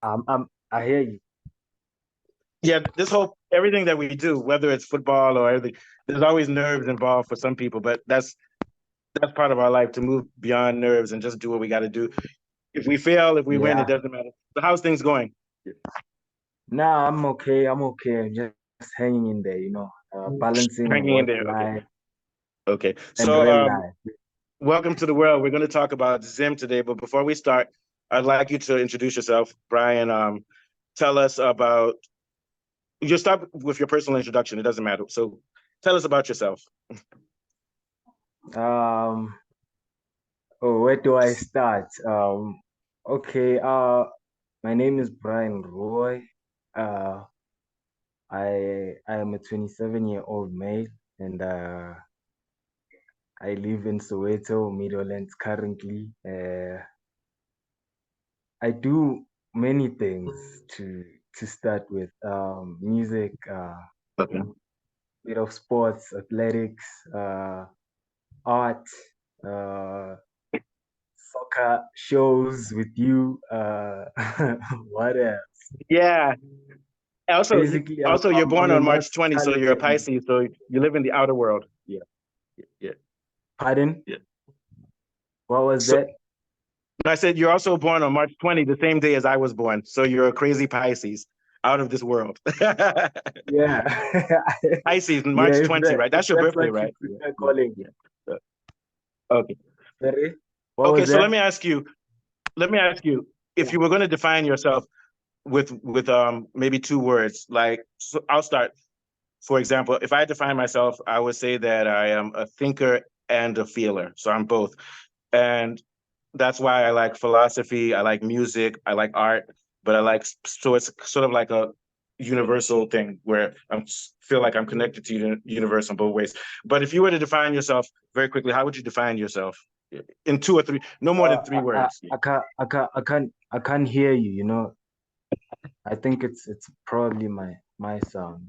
I hear you. Yeah, everything that we do, whether it's football or everything, there's always nerves involved for some people, but that's part of our life to move beyond nerves and just do what we got to do. If we fail, if we win, it Yeah. doesn't matter. So how's things going? Nah, I'm okay. I'm okay. I'm just hanging in there, balancing Hanging in work there. Okay. life Okay. and So real life. welcome to the world. We're going to talk about Zim today, but before we start, I'd like you to introduce yourself, Brian. Tell us about. You start with your personal introduction. It doesn't matter. So tell us about yourself. Um, where do I start? Okay. My name is Brian Roy. Uh, I am a 27-year-old male, and I live in Soweto, Meadowlands currently. I do many things to start with. Music, Okay. bit of sports, athletics, art, uh, soccer shows with you. What else? Yeah. Also, Basically, also, you're I'm born a on March 20, so you're a multi-talented man. Pisces, so you live in the outer world. Yeah. Yeah. Pardon? Yeah. What was So that? I said you're also born on March 20, the same day as I was born. So you're a crazy Pisces, out of this world. Yeah, Pisces, yeah. March 20, right? If That's your that's birthday, what you right? Yeah. prefer Yeah. calling. Yeah. Uh, Okay. Sorry, what Okay. was So that? let me ask you, if Yeah. you were going to define yourself with maybe two words, like so I'll start. For example, if I define myself, I would say that I am a thinker and a feeler. So I'm both. And that's why I like philosophy, I like music, I like art, but so it's sort of like a universal thing where I feel like I'm connected to the universe in both ways. But if you were to define yourself very quickly, how would you define yourself in two or three, no more than three words? I can't hear you. I think it's probably my sound.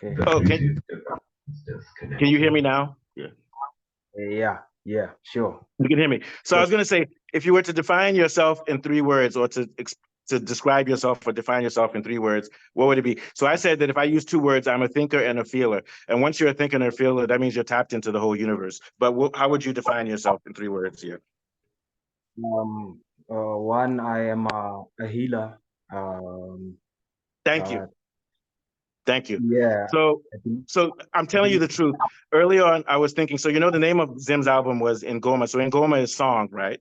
Okay. Oh, can you hear me now? Yeah. Yeah, yeah, sure. You can hear me. So I Sure. was going to say, if you were to define yourself in three words, or to describe yourself or define yourself in three words, what would it be? So I said that if I use two words, I'm a thinker and a feeler. And once you're a thinker and a feeler, that means you're tapped into the whole universe. But how would you define yourself in three words here? One, I am a healer. Um, Thank you. uh, Thank you. yeah, So, I think, so I'm I telling you think, the truth. Early on, I was thinking. So the name of Zim's album was Ngqawana. So Ngqawana is song, right?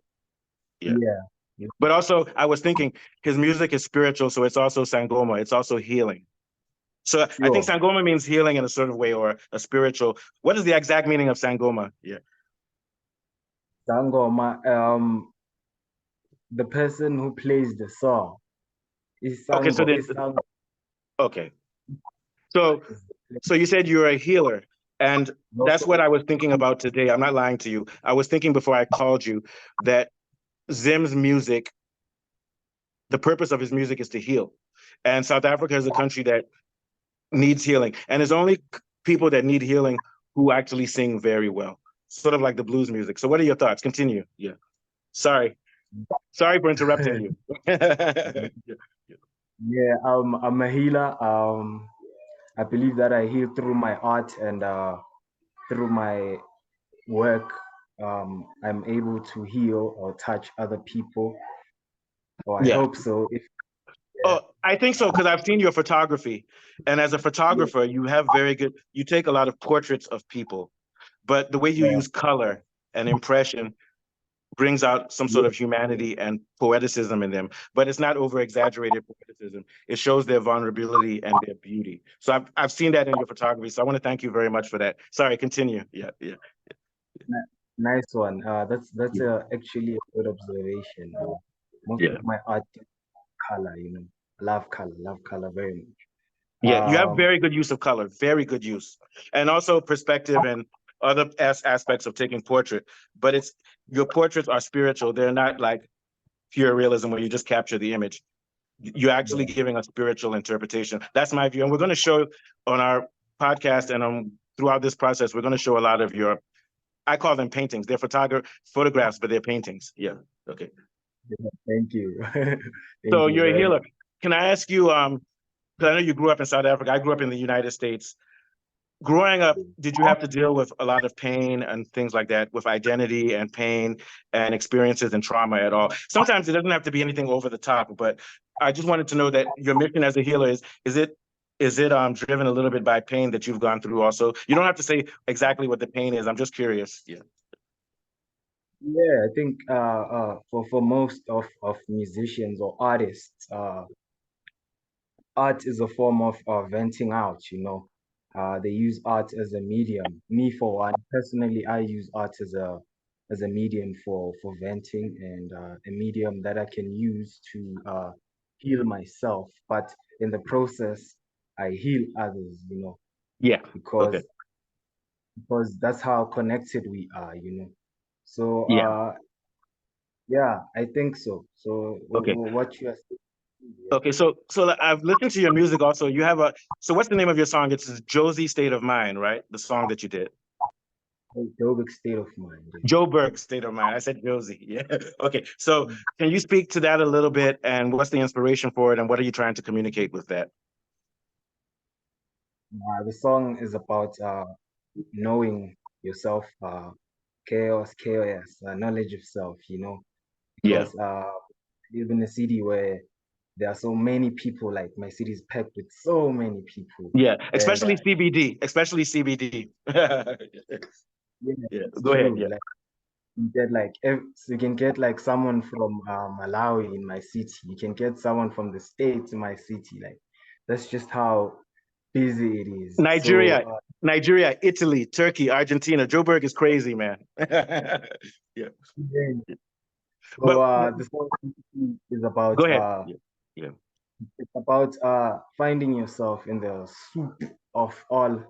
Yeah. yeah, yeah, But also, I was thinking his music is spiritual, so it's also sangoma. It's also healing. So I think sure. Sangoma means healing in a sort of way or a spiritual. What is the exact meaning of Sangoma? Yeah. Sangoma, the person who plays the song is Okay. Okay. So so you said you're a healer, and that's what I was thinking about today. I'm not lying to you. I was thinking before I called you that Zim's music, the purpose of his music is to heal, and South Africa is a country that needs healing, and there's only people that need healing who actually sing very well, sort of like the blues music. So what are your thoughts? Continue. Yeah. Sorry. Sorry for interrupting you. Yeah, I'm a healer. I believe that I heal through my art and through my work. I'm able to heal or touch other people, or I Yeah. hope so. If Oh, I think so because I've seen your photography, and as a yeah, photographer, you have very good. You take a lot of portraits of people, but the way you yeah, use color and impression brings out some sort yeah, of humanity and poeticism in them. But it's not over exaggerated poeticism. It shows their vulnerability and their beauty. So I've seen that in your photography. So I want to thank you very much for that. Sorry, continue. Yeah, yeah, nice one. That's yeah, actually a good observation. Most yeah. of my art is color. Love color very much. Yeah, you have Um, very good use of color, very good use, and also perspective and other aspects of taking portrait. But it's your portraits are spiritual; they're not like pure realism where you just capture the image. You're actually yeah, giving a spiritual interpretation. That's my view, and we're going to show on our podcast and throughout this process, we're going to show a lot of your. I call them paintings. They're photographs, but they're paintings. Yeah. Okay. Thank you. Thank So you you're a very healer. much. Can I ask you, because I know you grew up in South Africa, I grew up in the United States. Growing up, did you have to deal with a lot of pain and things like that, with identity and pain and experiences and trauma at all? Sometimes it doesn't have to be anything over the top, but I just wanted to know that your mission as a healer is it driven a little bit by pain that you've gone through also? You don't have to say exactly what the pain is. I'm just curious. Yeah. Yeah, I think for most of musicians or artists, art is a form of venting out, you know. They use art as a medium. Me, for one, personally, I use art as a medium for venting and a medium that I can use to heal myself. But in the process, I heal others, you know, Yeah. Okay. because that's how connected we are, you know. So Yeah. yeah, I think so. So Okay. what you are saying, yeah. Okay. So I've listened to your music also. You have a so what's the name of your song? It's Josie State of Mind, right? The song that you did. Aerobic state of mind. Yeah. Joburg State of Mind. I said Josie. Yeah. Okay. So can you speak to that a little bit and what's the inspiration for it and what are you trying to communicate with that? The song is about knowing yourself, chaos, knowledge of self, you know, Yeah. because I live in a city where there are so many people, like my city is packed with so many people. Yeah. And Especially CBD. Especially CBD. yeah, Yeah. it's Go ahead. true. Yeah. Like you get like so you can get like someone from Malawi in my city. You can get someone from the States in my city. Like that's just how busy it is. So Nigeria. Nigeria, Italy, Turkey, Argentina. Joburg is crazy, man. Yeah. yeah. So But the song is about go ahead. Yeah. Yeah. finding yourself in the soup of all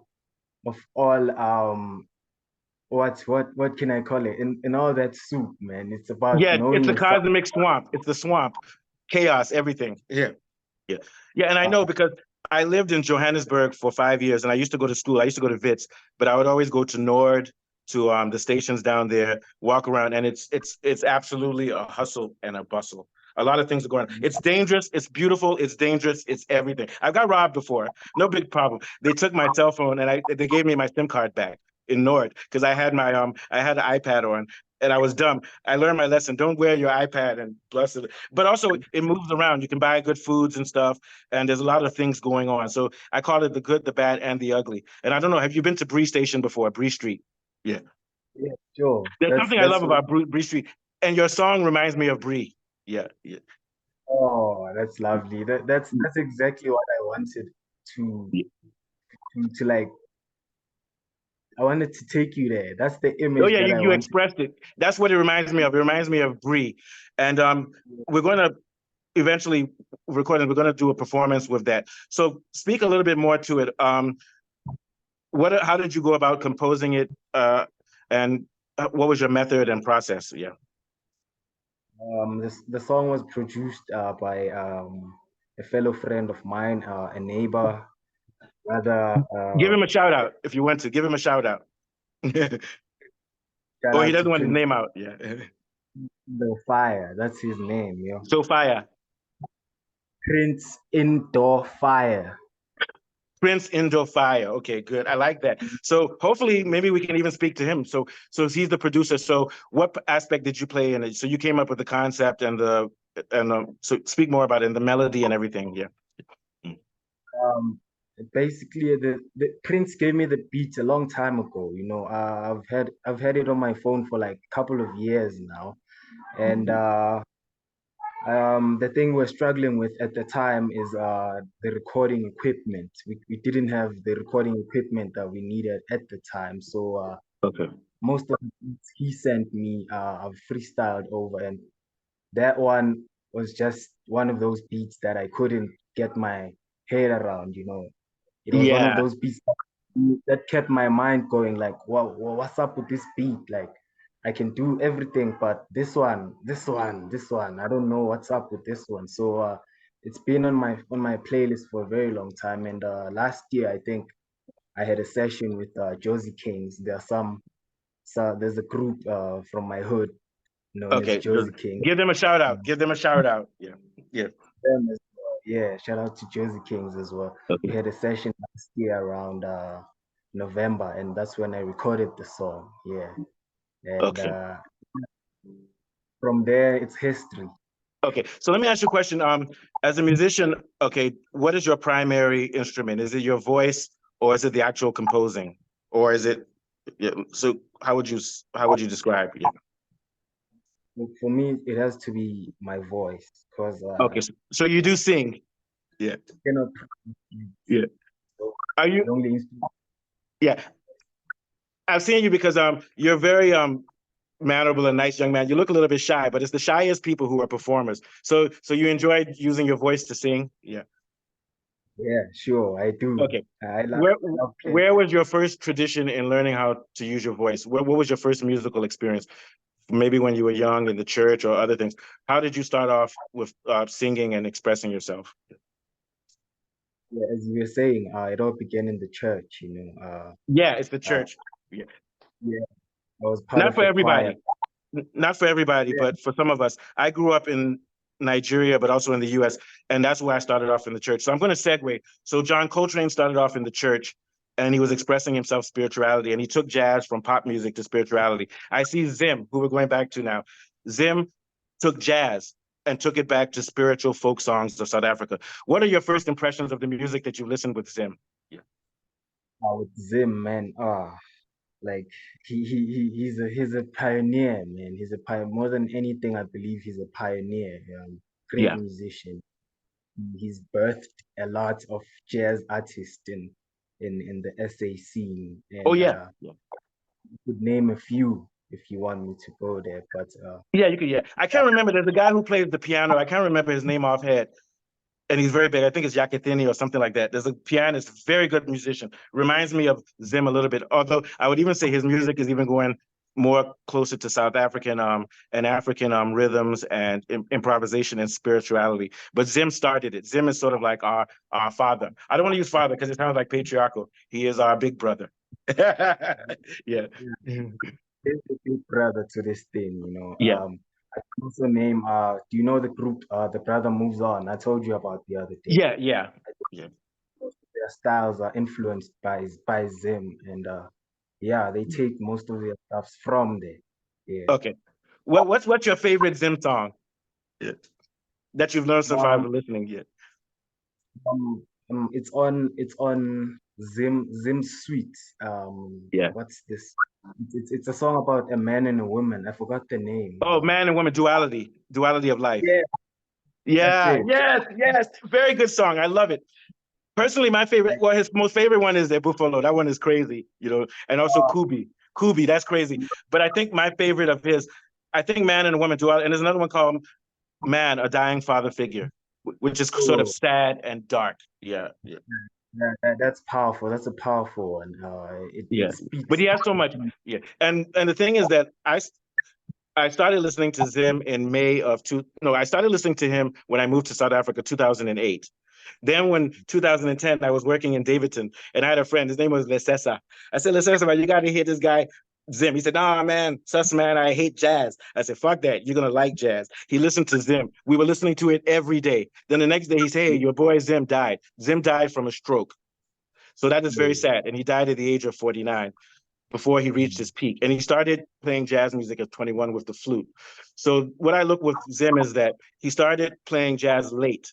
what can I call it? In all that soup, man. It's about Yeah, it's knowing a yourself. cosmic swamp. It's the swamp, chaos, everything. Yeah, yeah, yeah. And I know because I lived in Johannesburg for 5 years, and I used to go to school. I used to go to Wits, but I would always go to Nord, to the stations down there, walk around, and it's absolutely a hustle and a bustle. A lot of things are going on. It's dangerous. It's beautiful. It's dangerous. It's everything. I've got robbed before. No big problem. They took my cell phone and they gave me my SIM card back in Nord because I had an iPad on and I was dumb. I learned my lesson. Don't wear your iPad and bless it. But also, it moves around. You can buy good foods and stuff, and there's a lot of things going on. So I call it the good, the bad, and the ugly. And I don't know, have you been to Bree Station before? Bree Street. Yeah. Yeah, sure. There's That's something I that's love about Bree Street, and your song reminds me of Bree. Yeah. Yeah. oh, that's lovely. That's exactly what I wanted to Yeah. like. I wanted to take you there. That's the Oh image yeah, that I you wanted. expressed it. That's what it reminds me of. It reminds me of Bree, and we're going to eventually recording. We're going to do a performance with that. So speak a little bit more to it. How did you go about composing it? And what was your method and process? Yeah. The song was produced by a fellow friend of mine, a neighbor, rather. Give him a shout out if you want to. Give him a shout out. Shout Or he out to doesn't want his Prince name out. Yeah. Indoor Fire. That's his name, yo. Sophia. Prince Indoor Fire. Prince Indo Fire. Okay, good. I like that. So hopefully maybe we can even speak to him. So he's the producer. So what aspect did you play in it? So you came up with the concept and so speak more about it and the melody and everything. Yeah. Mm. Um, basically, the Prince gave me the beat a long time ago. You know, I've had it on my phone for like a couple of years now, and the thing we're struggling with at the time is the recording equipment. We didn't have the recording equipment that we needed at the time. So Okay. most of the beats he sent me, I've freestyled over, and that one was just one of those beats that I couldn't get my head around. You know, it was one of Yeah. those beats that kept my mind going. Like, wow, what's up with this beat? Like, I can do everything, but this one, I don't know what's up with this one. So it's been on my playlist for a very long time. And last year, I think I had a session with Josie Kings. There's a group from my hood. known as Okay, Josie King. give them a shout out. Give them a shout out. Yeah, yeah. Them as well. Yeah, shout out to Josie Kings as well. We Okay. had a session last year around November, and that's when I recorded the song. Yeah, and Okay. from there it's history. Okay. So let me ask you a question. As a musician, okay, what is your primary instrument? Is it your voice, or is it the actual composing, or is it? Yeah. So how would you describe? Yeah. For me, it has to be my voice because Okay. So you do sing. Yeah. cannot. Yeah. So Are you? the only instrument. Yeah. I've seen you because you're very mannerable and nice young man. You look a little bit shy, but it's the shyest people who are performers. So you enjoyed using your voice to sing? Yeah. Yeah, sure, I do. Okay. I love, Where I love playing. where was your first tradition in learning how to use your voice? What was your first musical experience? Maybe when you were young in the church or other things. How did you start off with singing and expressing yourself? Yeah, as you were saying, it all began in the church. Yeah, it's the Uh, church. Yeah. yeah, I was part Not of for a choir. everybody. Not for everybody, Yeah, but for some of us. I grew up in Nigeria, but also in the US, and that's where I started off in the church. So I'm going to segue. So John Coltrane started off in the church, and he was expressing himself spirituality, and he took jazz from pop music to spirituality. I see Zim, who we're going back to now. Zim took jazz and took it back to spiritual folk songs of South Africa. What are your first impressions of the music that you listened with Zim? Yeah. with Zim, man. Like he's a pioneer, man. He's a pioneer. More than anything, I believe he's a pioneer. Great Yeah. musician. He's birthed a lot of jazz artists in the SA scene, Oh and yeah. Yeah. could name a few if you want me to go there. But Yeah, you could. Yeah, I can't remember. There's a guy who plays the piano. I can't remember his name offhand, and he's very big. I think it's Yakatini or something like that. There's a pianist, very good musician. Reminds me of Zim a little bit. Although I would even say his music is even going more closer to South African and African rhythms and improvisation and spirituality. But Zim started it. Zim is sort of like our father. I don't want to use father because it sounds like patriarchal. He is our big brother. Yeah. he's the big brother to this thing. Yeah. I can also name do you know the group The Brother Moves On? I told you about the other day. Yeah. Yeah. Yeah. Their styles are influenced by Zim, and yeah, they take most of their stuffs from there. Yeah. Okay. Well, what's your favorite Zim song? Yeah. That you've learned so far Um, from listening? Yeah. it's on Zim Sweet. Yeah. What's this? It's a song about a man and a woman. I forgot the name. Oh, man and woman duality of life. Yeah, that's Yeah. it. Yes. Yes. Very good song. I love it. Personally, my favorite, Like, well, his most favorite one is the Buffalo. That one is crazy, and also uh, Kubi. Kubi, that's crazy. But I think my favorite of his, I think Man and a Woman duality, and there's another one called Man, a Dying Father Figure, which is sort of oh, sad and dark. Yeah. Yeah. that's powerful. That's a powerful one. It Yeah. But speaks. he has so much. Yeah. And the thing is that I started listening to Zim in May of two. No, I started listening to him when I moved to South Africa, 2008. Then when 2010, I was working in Davidson, and I had a friend. His name was Lesesa. I said, Lesesa, man, you got to hear this guy Zim. He said, Nah, man, sus man, I hate jazz. I said, fuck that. You're gonna like jazz. He listened to Zim. We were listening to it every day. Then the next day, he said, Hey, your boy Zim died. Zim died from a stroke. So that is very sad. And he died at the age of 49 before he reached his peak. And he started playing jazz music at 21 with the flute. So what I look with Zim is that he started playing jazz late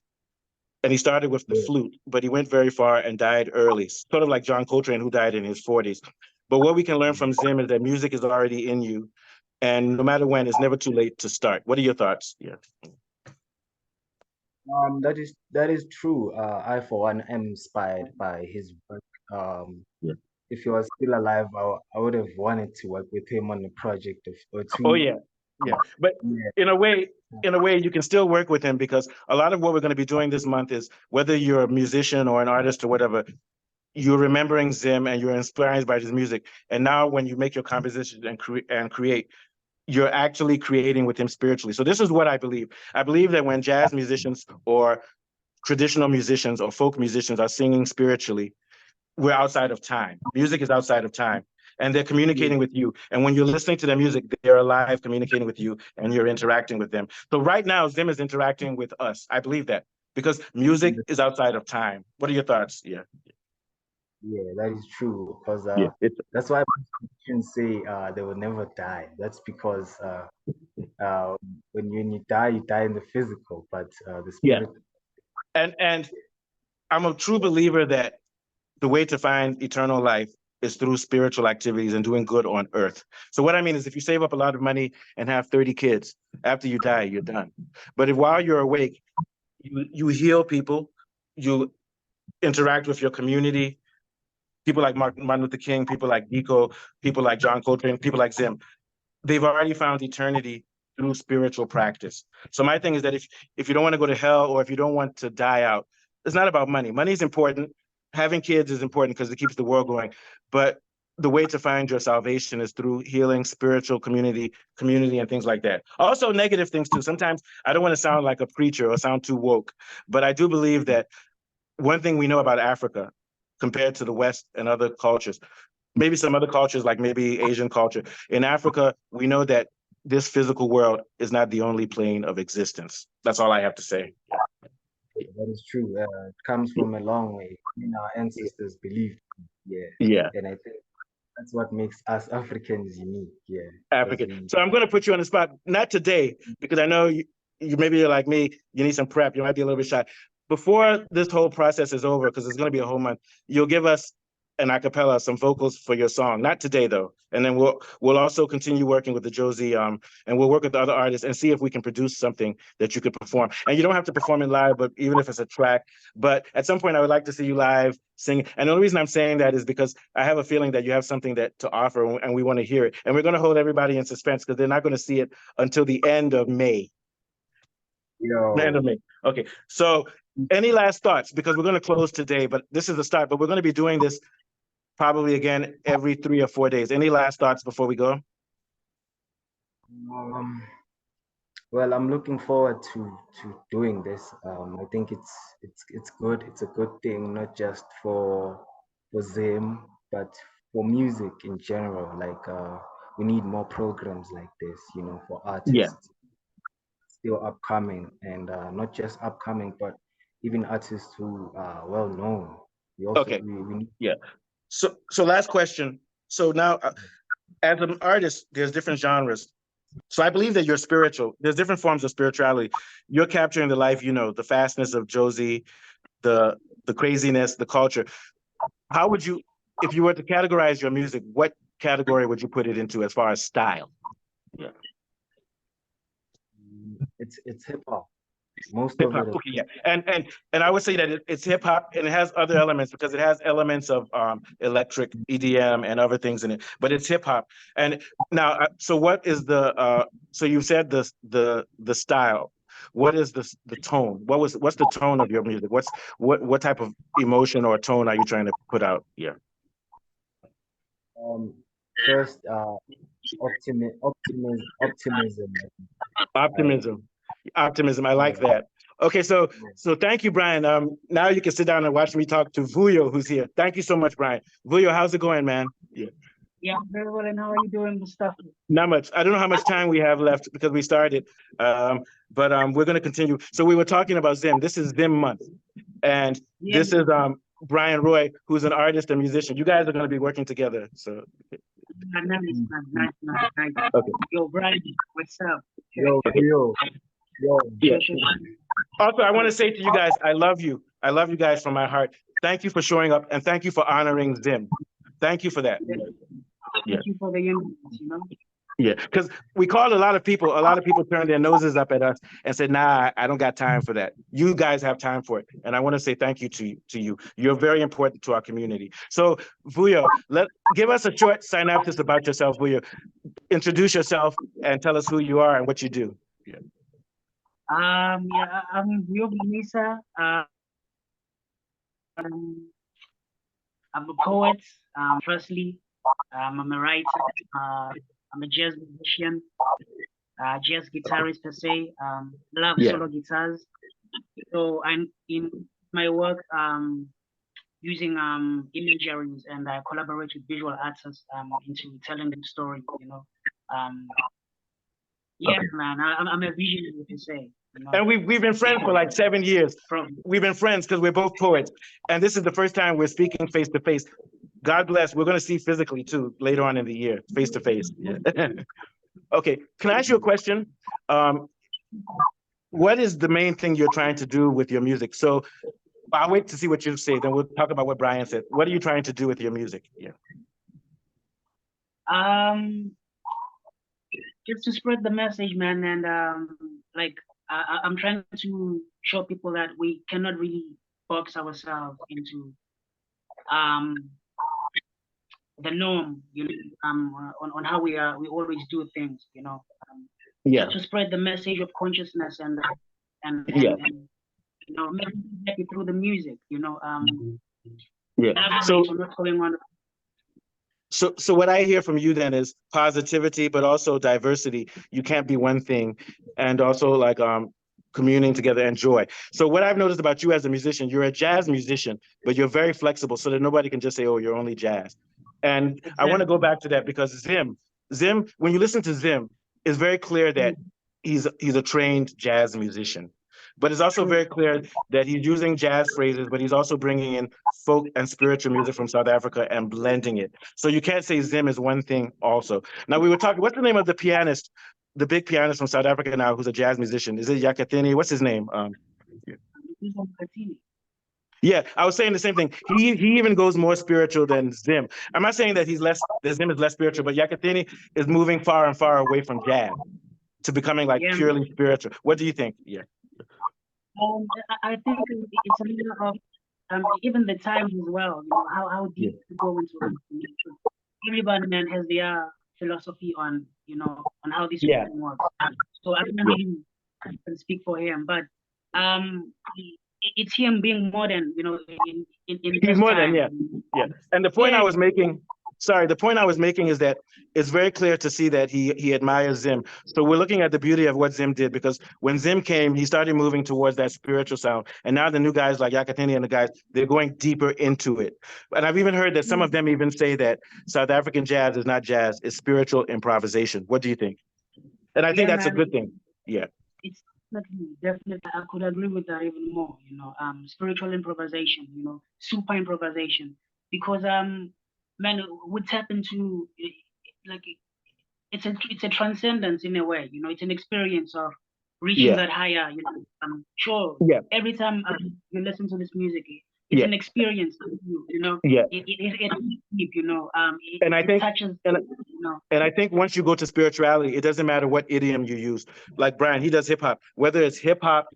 and he started with the Yeah. flute, but he went very far and died early, sort of like John Coltrane, who died in his 40s. But what we can learn from Zim is that music is already in you. And no matter when, it's never too late to start. What are your thoughts? Yeah. That is true. I for one am inspired by his work. Yeah. If he was still alive, I would have wanted to work with him on a project or Oh two. yeah, yeah. But Yeah, in a way, you can still work with him because a lot of what we're going to be doing this month is whether you're a musician or an artist or whatever, you're remembering Zim and you're inspired by his music. And now when you make your composition and create, you're actually creating with him spiritually. So this is what I believe. I believe that when jazz musicians or traditional musicians or folk musicians are singing spiritually, we're outside of time. Music is outside of time. and they're communicating with you. And when you're listening to their music, they're alive communicating with you and you're interacting with them. So right now, Zim is interacting with us. I believe that because music is outside of time. What are your thoughts? Yeah. Yeah, that is true. Because Yeah. that's why musicians say they will never die. That's because when you die in the physical, but the Yeah. spirit. And I'm a true believer that the way to find eternal life is through spiritual activities and doing good on earth. So what I mean is if you save up a lot of money and have 30 kids, after you die, you're done. But if while you're awake, you heal people, you interact with your community, people like Martin Luther King, people like Nico, people like John Coltrane, people like Zim, they've already found eternity through spiritual practice. So my thing is that if you don't want to go to hell or if you don't want to die out, it's not about money. Money is important. Having kids is important because it keeps the world going. But the way to find your salvation is through healing, spiritual community, and things like that. Also negative things too. Sometimes I don't want to sound like a preacher or sound too woke, but I do believe that one thing we know about Africa compared to the West and other cultures, maybe some other cultures like maybe Asian culture. In Africa, we know that this physical world is not the only plane of existence. That's all I have to say. That is true. It comes from a long way. Our ancestors believed. Yeah. Yeah. And I think that's what makes us Africans unique. Yeah. African. So I'm going to put you on the spot, not today, because I know you maybe you're like me, you need some prep. You might be a little bit shy. Before this whole process is over, because it's going to be a whole month, you'll give us an acapella, some vocals for your song. Not today though, and then we'll also continue working with the Josie, and we'll work with the other artists and see if we can produce something that you could perform. And you don't have to perform it live, but even if it's a track. But at some point, I would like to see you live singing. And the only reason I'm saying that is because I have a feeling that you have something that to offer, and we want to hear it. And we're going to hold everybody in suspense because they're not going to see it until the end of May. The end of May. Okay. So any last thoughts? Because we're going to close today, but this is the start. But we're going to be doing this probably again every 3 or 4 days. Any last thoughts before we go? Well, I'm looking forward to doing this. I think it's good. It's a good thing, not just for Zim, but for music in general. Like we need more programs like this, for artists still upcoming, and not just upcoming, but even artists who are well known. We also Okay. we need. Yeah. So last question. So now, as an artist, there's different genres. So I believe that you're spiritual. There's different forms of spirituality. You're capturing the life, the fastness of Josie, the craziness, the culture. How would you, if you were to categorize your music, what category would you put it into as far as style? Yeah. It's hip hop. Most Hip of hop. it. Okay, yeah. And I would say that it's hip hop and it has other elements because it has elements of electric EDM and other things in it, but it's hip hop. And now, so what is the so you said the style. What is the tone? What's the tone of your music? What type of emotion or tone are you trying to put out here? First, Optimism. I like that. Okay, so thank you, Brian. Now you can sit down and watch me talk to Vuyo, who's here. Thank you so much, Brian. Vuyo, how's it going, man? Yeah, very well. And how are you doing, Mustafa? Not much. I don't know how much time we have left because we started, but we're going to continue. So we were talking about Zim. This is Zim month, and this is Brian Rooi, who's an artist and musician. You guys are going to be working together. So. Nice. Okay. Yo, Brian, what's up? Yo. Yeah. Also, I want to say to you guys, I love you. I love you guys from my heart. Thank you for showing up, and thank you for honoring Zim. Thank you for that. Thank you for the invite, Yeah, because we called a lot of people turned their noses up at us and said, nah, I don't got time for that. You guys have time for it. And I want to say thank you to you. You're very important to our community. So Vuyo, give us a short synopsis about yourself, Vuyo. Introduce yourself and tell us who you are and what you do. I'm Vuyo Vumisa. I'm a poet, firstly. I'm a writer. I'm a jazz musician, jazz guitarist per se. Love solo guitars. So I'm in my work. using imageries, and I collaborate with visual artists into telling the story. Yeah, Okay. man, I'm a visionary to say. And we've been friends for like 7 years. We've been friends because we're both poets, and this is the first time we're speaking face to face. God bless. We're going to see physically too later on in the year, face to face. Yeah. Okay. Can I ask you a question? What is the main thing you're trying to do with your music? So I'll wait to see what you say, then we'll talk about what Brian said. What are you trying to do with your music? Yeah. Just to spread the message, man, and like I'm trying to show people that we cannot really box ourselves into the norm, on how we always do things, Yeah. to spread the message of consciousness and Yeah. make people happy through the music, Yeah. So what's going on. So what I hear from you then is positivity, but also diversity. You can't be one thing, and also like communing together and joy. So what I've noticed about you as a musician, you're a jazz musician, but you're very flexible, so that nobody can just say, "Oh, you're only jazz." And Exactly. I want to go back to that because Zim, when you listen to Zim, it's very clear that he's a trained jazz musician. But it's also very clear that he's using jazz phrases, but he's also bringing in folk and spiritual music from South Africa and blending it. So you can't say Zim is one thing also. Now, we were talking, what's the name of the pianist, the big pianist from South Africa now, who's a jazz musician? Is it Yakathini? What's his name? Yeah, I was saying the same thing. He even goes more spiritual than Zim. I'm not saying that Zim is less spiritual, but Yakathini is moving far and far away from jazz to becoming like purely spiritual. What do you think? Yeah. I think it's a matter of even the time as well. How deep to go into it. Everybody, man, has their philosophy on on how this works. So I don't really can speak for him, but it's him being modern, in he's modern, yeah. And the point I was making, the point I was making is that it's very clear to see that he admires Zim. So we're looking at the beauty of what Zim did, because when Zim came, he started moving towards that spiritual sound. And now the new guys like Yakathini and the guys, they're going deeper into it. And I've even heard that some of them even say that South African jazz is not jazz, it's spiritual improvisation. What do you think? And I think that's a good thing. Yeah. It's definitely, I could agree with that even more, spiritual improvisation, super improvisation, because man, we tap into like it's a transcendence in a way, it's an experience of reaching that higher, sure. Yeah. Every time you listen to this music, it's an experience, it deep, and I think touches, and I think once you go to spirituality, it doesn't matter what idiom you use. Like Brian, he does hip hop, whether it's hip hop,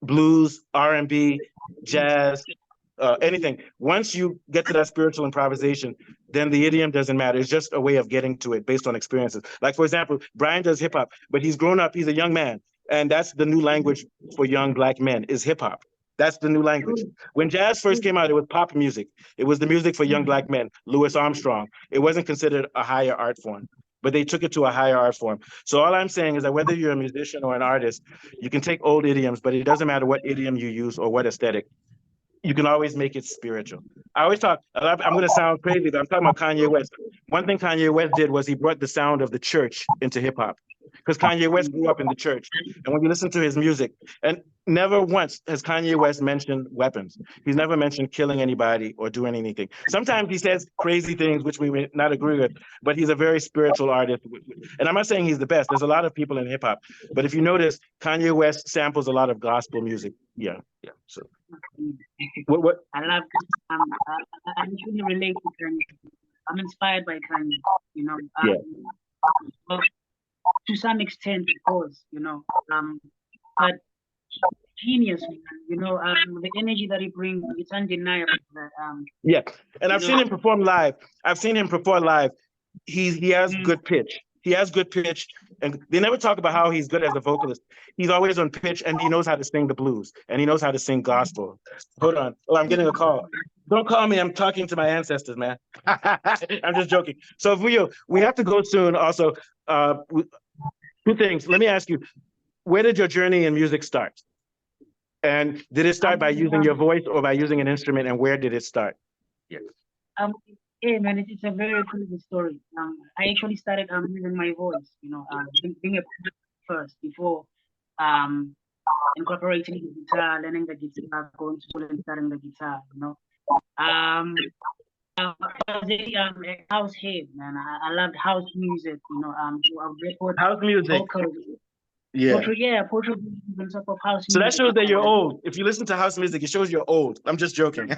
blues, R&B, jazz, anything. Once you get to that spiritual improvisation, then the idiom doesn't matter. It's just a way of getting to it based on experiences. Like, for example, Brian does hip hop, but he's grown up, he's a young man. And that's the new language for young Black men, is hip hop. That's the new language. When jazz first came out, it was pop music. It was the music for young Black men, Louis Armstrong. It wasn't considered a higher art form, but they took it to a higher art form. So all I'm saying is that whether you're a musician or an artist, you can take old idioms, but it doesn't matter what idiom you use or what aesthetic. You can always make it spiritual. I always talk, I'm going to sound crazy, but I'm talking about Kanye West. One thing Kanye West did was he brought the sound of the church into hip hop, because Kanye West grew up in the church. And when you listen to his music, and never once has Kanye West mentioned weapons. He's never mentioned killing anybody or doing anything. Sometimes he says crazy things, which we may not agree with, but he's a very spiritual artist. And I'm not saying he's the best. There's a lot of people in hip hop, but if you notice, Kanye West samples a lot of gospel music. Yeah. So what? I love. I really relate to Kanye. I'm inspired by Kanye. Well, to some extent, of course, but genius, the energy that he brings, it's undeniable. And I've seen him perform live. He has good pitch. He has good pitch, and they never talk about how he's good as a vocalist. He's always on pitch, and he knows how to sing the blues, and he knows how to sing gospel. Hold on. Oh, I'm getting a call. Don't call me. I'm talking to my ancestors, man. I'm just joking. So, Vuyo, we have to go soon. Also, two things. Let me ask you, where did your journey in music start? And did it start by using your voice or by using an instrument, and where did it start? Yeah. Yeah, man, it's a very crazy story. I actually started using my voice, being a first before incorporating the guitar, learning the guitar, going to school and starting the guitar, I was a house head, man. I loved house music, so I would record House music. vocals. Yeah. Portrait on top of house So that music. shows that you're old. If you listen to house music, it shows you're old. I'm just joking.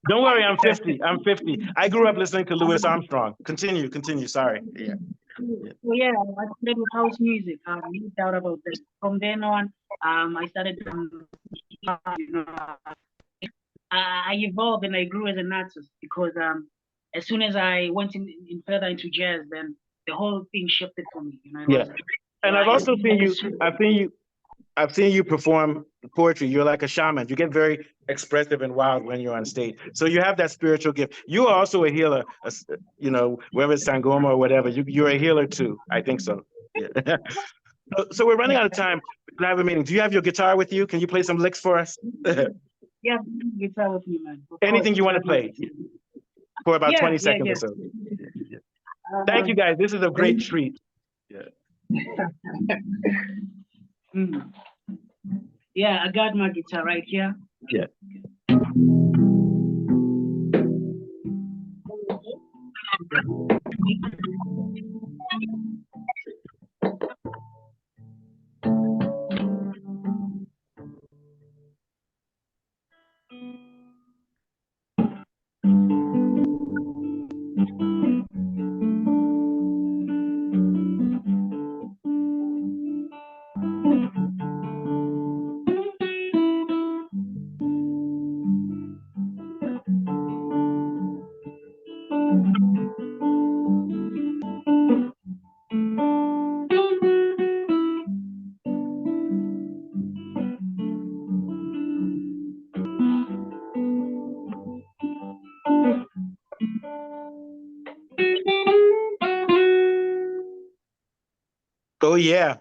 Don't worry, I'm 50. I'm 50. I grew up listening to Louis Armstrong. Continue. Sorry. Yeah. So yeah, I started with house music. No doubt about that. From then on, I started, I evolved and I grew as an artist because as soon as I went in further into jazz, then the whole thing shifted for me. Yeah. And I've also seen you. I've seen you perform poetry. You're like a shaman. You get very expressive and wild when you're on stage. So you have that spiritual gift. You are also a healer, whether it's Sangoma or whatever, you're a healer too. I think so. Yeah. So we're running out of time. I have a meeting. Do you have your guitar with you? Can you play some licks for us? Yeah, guitar with me, man. Anything you want to play for about 20 seconds or so. Thank you, guys. This is a great treat. Yeah. Yeah, I got my guitar right here. Yeah. Oh, yeah.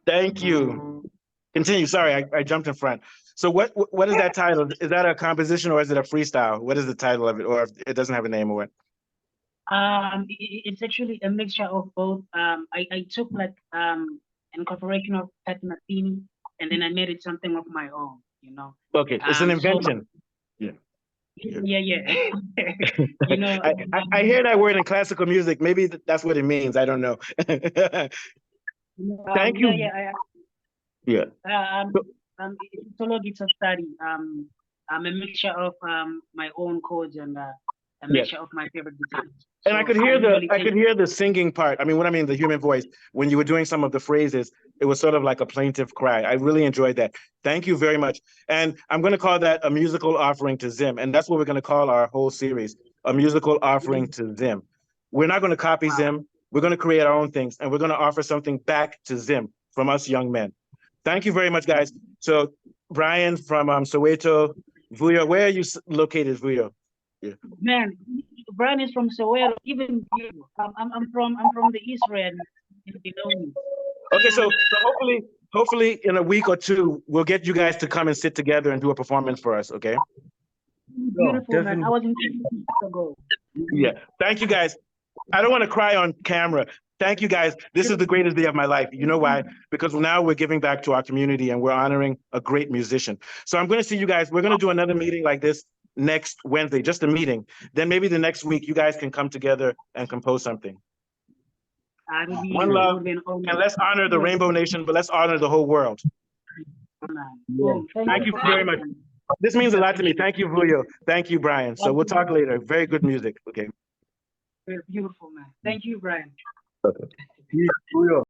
Thank you. Continue. Sorry, I jumped in front. So what is that title? Is that a composition or is it a freestyle? What is the title of it? Or if it doesn't have a name or what? It's actually a mixture of both. I took like incorporation of Pat Metheny, and then I made it something of my own, Okay, it's an invention. Yeah. Yeah. I hear that word in classical music. Maybe that's what it means. I don't know. Thank you. Yeah. It's solo guitar study. I'm a mixture of my own chords and a mixture of my favorite guitars. And I could hear the singing part. I mean, the human voice, when you were doing some of the phrases, it was sort of like a plaintive cry. I really enjoyed that. Thank you very much. And I'm going to call that a musical offering to Zim. And that's what we're going to call our whole series, a musical offering to Zim. We're not going to copy Zim. We're going to create our own things, and we're going to offer something back to Zim from us young men. Thank you very much, guys. So Brian from Soweto, Vuyo, where are you located, Vuyo? Yeah. Man, Brian is from Soweto, even I'm from the East Red. Okay, so hopefully hopefully in a week or two, we'll get you guys to come and sit together and do a performance for us, okay? Beautiful, man. I was in ago. Yeah. Thank you, guys. I don't want to cry on camera. Thank you, guys. This is the greatest day of my life. You know why? Because now we're giving back to our community and we're honoring a great musician. So I'm going to see you guys. We're going to do another meeting like this next Wednesday, just a meeting. Then maybe the next week, you guys can come together and compose something. One love, and let's honor the Rainbow Nation, but let's honor the whole world. Yeah. Thank you very much. This means a lot to me. Thank you, Vuyo. Thank you, Brian. So we'll talk later. Very good music. Okay. Beautiful, man. Thank you, Brian. Okay.